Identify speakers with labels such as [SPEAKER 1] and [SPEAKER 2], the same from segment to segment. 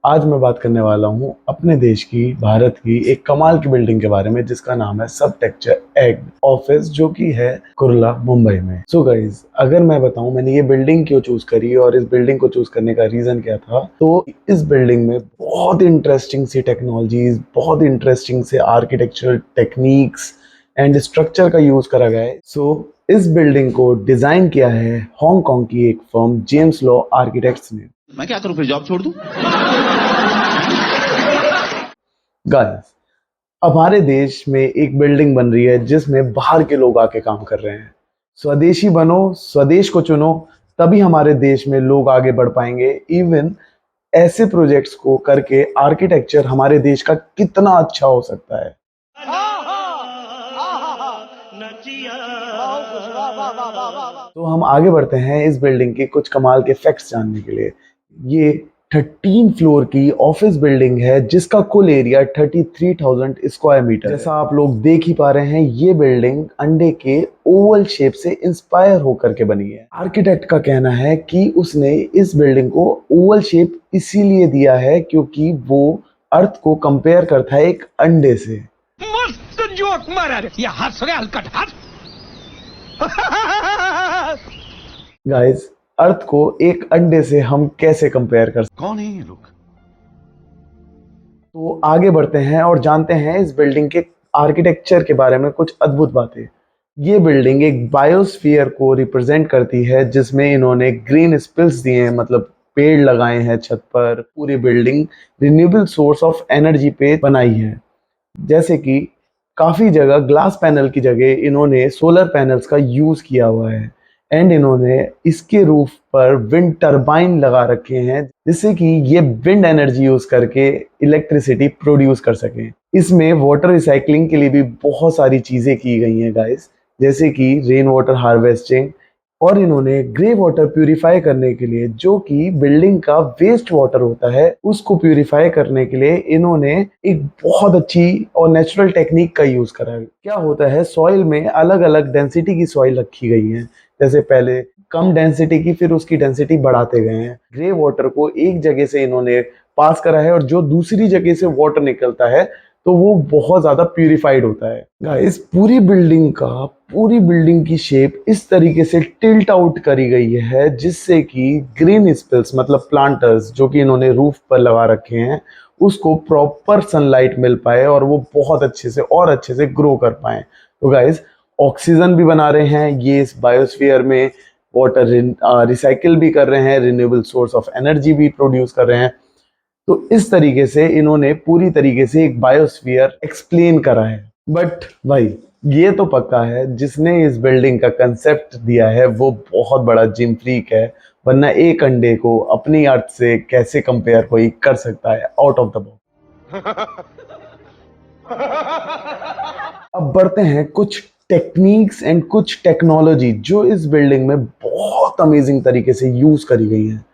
[SPEAKER 1] आज मैं बात करने वाला हूँ अपने देश की, भारत की एक कमाल की बिल्डिंग के बारे में जिसका नाम है सबटेक्चर एग ऑफिस, जो कि है कुर्ला, मुंबई में। सो गाइज, अगर मैं बताऊं मैंने ये बिल्डिंग क्यों चूज करी और इस बिल्डिंग को चूज करने का रीजन क्या था, तो इस बिल्डिंग में बहुत इंटरेस्टिंग सी टेक्नोलॉजीज, बहुत इंटरेस्टिंग से आर्किटेक्चरल टेक्निक्स एंड स्ट्रक्चर का यूज करा गया है। इस बिल्डिंग को डिजाइन किया है हांगकांग की एक फर्म जेम्स लॉ आर्किटेक्ट्स ने।
[SPEAKER 2] मैं क्या करूं, फिर जॉब छोड़ दूं?
[SPEAKER 1] गाइस, हमारे देश में एक बिल्डिंग बन रही है जिसमें बाहर के लोग आके काम कर रहे हैं। स्वदेशी बनो, स्वदेश को चुनो, तभी हमारे देश में लोग आगे बढ़ पाएंगे। इवन ऐसे प्रोजेक्ट्स को करके आर्किटेक्चर हमारे देश का कितना अच्छा हो सकता है। तो हम आगे बढ़ते हैं इस बिल्डिंग के कुछ कमाल के फैक्ट्स जानने के लिए। ये 13 फ्लोर की ऑफिस बिल्डिंग है जिसका कुल एरिया 33,000 स्क्वायर मीटर। जैसा आप लोग देख ही पा रहे हैं, ये बिल्डिंग अंडे के ओवल शेप से इंस्पायर होकर के बनी है। आर्किटेक्ट का कहना है कि उसने इस बिल्डिंग को ओवल शेप इसीलिए दिया है क्योंकि वो अर्थ को कंपेयर करता है एक अंडे से।
[SPEAKER 3] मस्त जोक मारा रे, ये हंस रहे हलकट हंस।
[SPEAKER 1] गाइस, अर्थ को एक अंडे से हम कैसे कंपेयर कर सकते?
[SPEAKER 2] कौन है ये लोग?
[SPEAKER 1] तो आगे बढ़ते हैं और जानते हैं इस बिल्डिंग के आर्किटेक्चर के बारे में कुछ अद्भुत बातें। ये बिल्डिंग एक बायोस्फीयर को रिप्रेजेंट करती है जिसमें इन्होंने ग्रीन स्पिल्स दिए हैं, मतलब पेड़ लगाए हैं छत पर। पूरी building renewable source of energy पे बनाई है, जैसे कि काफी जगह ग्लास पैनल की जगह इन्होंने सोलर पैनल्स का यूज किया हुआ है। एंड इन्होंने इसके रूफ पर विंड टरबाइन लगा रखे हैं जिससे कि ये विंड एनर्जी यूज करके इलेक्ट्रिसिटी प्रोड्यूस कर सकें। इसमें वाटर रिसाइकलिंग के लिए भी बहुत सारी चीजें की गई हैं गाइस, जैसे कि रेन वाटर हार्वेस्टिंग। और इन्होंने ग्रे वाटर प्यूरिफाई करने के लिए, जो कि बिल्डिंग का वेस्ट वाटर होता है, उसको प्यूरिफाई करने के लिए इन्होंने एक बहुत अच्छी और नेचुरल टेक्निक का यूज करा है। क्या होता है, सॉइल में अलग अलग डेंसिटी की सॉइल रखी गई है, जैसे पहले कम डेंसिटी की, फिर उसकी डेंसिटी बढ़ाते गए हैं। ग्रे वाटर को एक जगह से इन्होंने पास करा है और जो दूसरी जगह से वाटर निकलता है तो वो बहुत ज्यादा प्यूरिफाइड होता है। गाइस, पूरी बिल्डिंग की शेप इस तरीके से टिल्ट आउट करी गई है जिससे कि ग्रीन स्पिल्स, मतलब प्लांटर्स जो कि इन्होंने रूफ पर लगा रखे हैं, उसको प्रॉपर सनलाइट मिल पाए और वो बहुत अच्छे से ग्रो कर पाए। तो गाइस, ऑक्सीजन भी बना रहे हैं ये इस बायोस्फीयर में, वाटर रिसाइकिल भी कर रहे हैं, रिन्यूएबल सोर्स ऑफ एनर्जी भी प्रोड्यूस कर रहे हैं। तो इस तरीके से इन्होंने पूरी तरीके से एक बायोस्फीयर एक्सप्लेन करा है। बट भाई, ये तो पक्का है जिसने इस बिल्डिंग का कंसेप्ट दिया है वो बहुत बड़ा जिम फ्रीक है, वरना एक अंडे को अपनी अर्थ से कैसे कंपेयर कोई कर सकता है आउट ऑफ द बॉक्स। अब बढ़ते हैं कुछ टेक्निक्स एंड कुछ टेक्नोलॉजी जो इस बिल्डिंग में बहुत अमेजिंग तरीके से यूज करी गई है।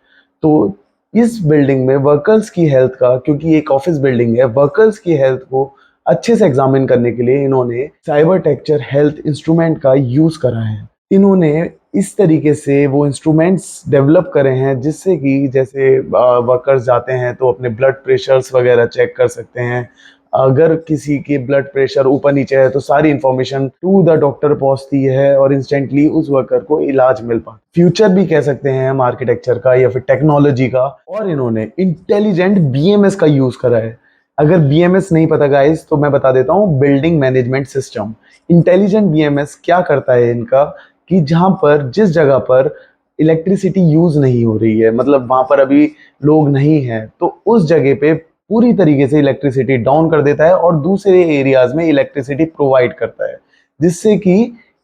[SPEAKER 1] तो इस बिल्डिंग में वर्कर्स की हेल्थ का, क्योंकि एक ऑफिस बिल्डिंग है, वर्कर्स की हेल्थ को अच्छे से एग्जामिन करने के लिए इन्होंने साइबर टेक्चर हेल्थ इंस्ट्रूमेंट का यूज करा है। इन्होंने इस तरीके से वो इंस्ट्रूमेंट्स डेवलप करे हैं जिससे कि जैसे वर्कर्स जाते हैं तो अपने ब्लड प्रेशर्स वगैरह चेक कर सकते हैं। अगर किसी के ब्लड प्रेशर ऊपर नीचे है तो सारी इंफॉर्मेशन टू द डॉक्टर पहुंचती है और इंस्टेंटली उस वर्कर को इलाज मिल पाता। फ्यूचर भी कह सकते हैं हम आर्किटेक्चर का या फिर टेक्नोलॉजी का। और इन्होंने इंटेलिजेंट बीएमएस का यूज करा है। अगर बीएमएस नहीं पता गाइस तो मैं बता देता हूँ, building management system. Intelligent BMS क्या करता है इनका, कि जहां पर जिस जगह पर इलेक्ट्रिसिटी यूज नहीं हो रही है, मतलब वहां पर अभी लोग नहीं है, तो उस जगह पे पूरी तरीके से इलेक्ट्रिसिटी डाउन कर देता है और दूसरे एरियाज में इलेक्ट्रिसिटी प्रोवाइड करता है, जिससे कि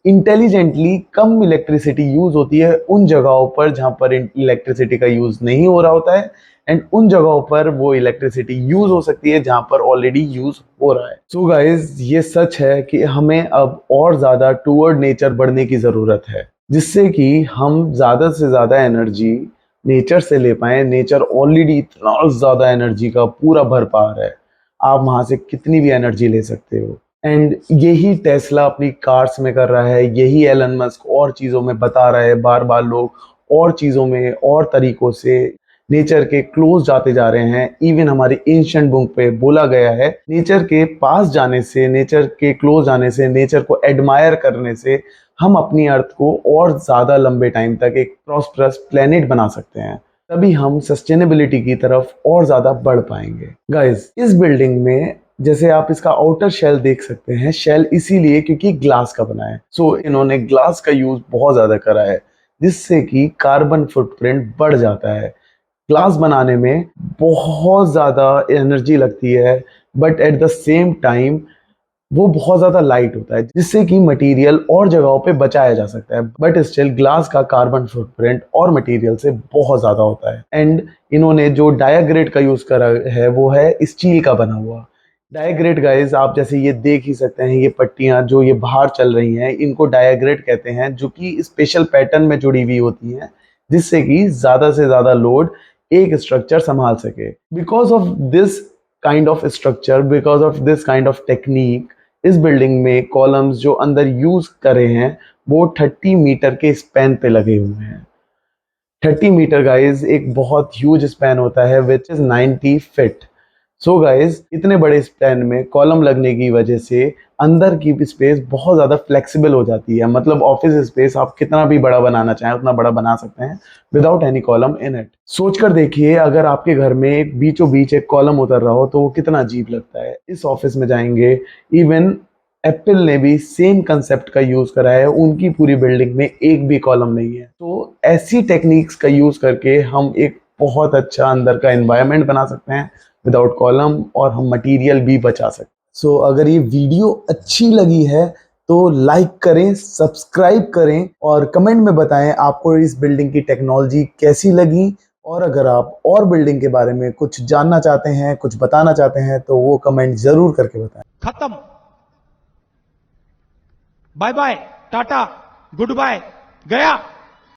[SPEAKER 1] इंटेलिजेंटली कम इलेक्ट्रिसिटी यूज होती है उन जगहों पर जहां पर इलेक्ट्रिसिटी का यूज नहीं हो रहा होता है, एंड उन जगहों पर वो इलेक्ट्रिसिटी यूज हो सकती है जहां पर ऑलरेडी यूज हो रहा है। सो गाइस, ये सच है कि हमें अब और ज्यादा टूवर्ड नेचर बढ़ने की जरूरत है, जिससे कि हम ज्यादा से ज्यादा एनर्जी नेचर से ले पाए। नेचर ऑलरेडी इतना ज्यादा एनर्जी का पूरा भरपार है, आप वहां से कितनी भी एनर्जी ले सकते हो। एंड यही टेस्ला अपनी कार्स में कर रहा है, यही एलन मस्क और चीजों में बता रहा है बार बार लोग, और चीजों में और तरीकों से नेचर के क्लोज जाते जा रहे हैं। इवन हमारी एंशिएंट बुक पे बोला गया है, नेचर के पास जाने से, नेचर के क्लोज जाने से, नेचर को एडमायर करने से हम अपनी अर्थ को और ज़्यादा लंबे टाइम तक एक प्रॉस्परस प्लेनेट बना सकते हैं। तभी हम सस्टेनेबिलिटी की तरफ और ज़्यादा बढ़ पाएंगे। गाइस, इस बिल्डिंग में जैसे आप इसका आउटर शेल देख सकते हैं, शेल इसीलिए क्योंकि ग्लास का बना है। सो इन्होंने ग्लास का यूज बहुत ज़्यादा करा है, जिससे कि कार्बन फुटप्रिंट बढ़ जाता है। ग्लास बनाने में बहुत ज़्यादा एनर्जी लगती है, but at the same time वो बहुत ज़्यादा लाइट होता है, जिससे कि मटेरियल और जगहों पे बचाया जा सकता है। बट स्टिल ग्लास का कार्बन फुटप्रिंट और मटेरियल से बहुत ज़्यादा होता है। एंड इन्होंने जो डायाग्रेड का यूज़ करा है वो है स्टील का बना हुआ। डायाग्रेड गाइस, आप जैसे ये देख ही सकते हैं, ये पट्टियां जो ये बाहर चल रही हैं इनको डायाग्रेड कहते हैं, जो कि स्पेशल पैटर्न में जुड़ी हुई होती हैं, जिससे कि ज़्यादा से ज़्यादा लोड एक स्ट्रक्चर संभाल सके। Because of this kind of structure, because of this kind of technique, इस बिल्डिंग में कॉलम्स जो अंदर यूज करे हैं वो 30 मीटर के स्पैन पे लगे हुए हैं। 30 मीटर गाइज एक बहुत ह्यूज स्पैन होता है, which is 90 feet. So guys, इतने बड़े स्पैन में कॉलम लगने की वजह से अंदर की स्पेस बहुत ज़्यादा फ्लेक्सिबल हो जाती है। मतलब ऑफिस स्पेस आप कितना भी बड़ा बनाना चाहें उतना बड़ा बना सकते हैं without any column in it. सोच कर देखिए, अगर आपके घर में एक बीचों बीच एक कॉलम उतर रहा हो तो वो कितना अजीब लगता है। इस ऑफिस में जाएंगे, इवन एप्पल ने भी सेम कंसेप्ट का यूज करा है, उनकी पूरी बिल्डिंग में एक भी कॉलम नहीं है। तो ऐसी टेक्निक्स का यूज करके हम एक बहुत अच्छा अंदर का एनवायरनमेंट बना सकते हैं विदाउट कॉलम, और हम मटेरियल भी बचा सकते हैं। सो अगर ये वीडियो अच्छी लगी है तो लाइक करें, सब्सक्राइब करें और कमेंट में बताएं आपको इस बिल्डिंग की टेक्नोलॉजी कैसी लगी। और अगर आप और बिल्डिंग के बारे में कुछ जानना चाहते हैं, कुछ बताना चाहते हैं, तो वो कमेंट जरूर करके बताएं।
[SPEAKER 3] खत्म। Bye bye, tata, goodbye, गया।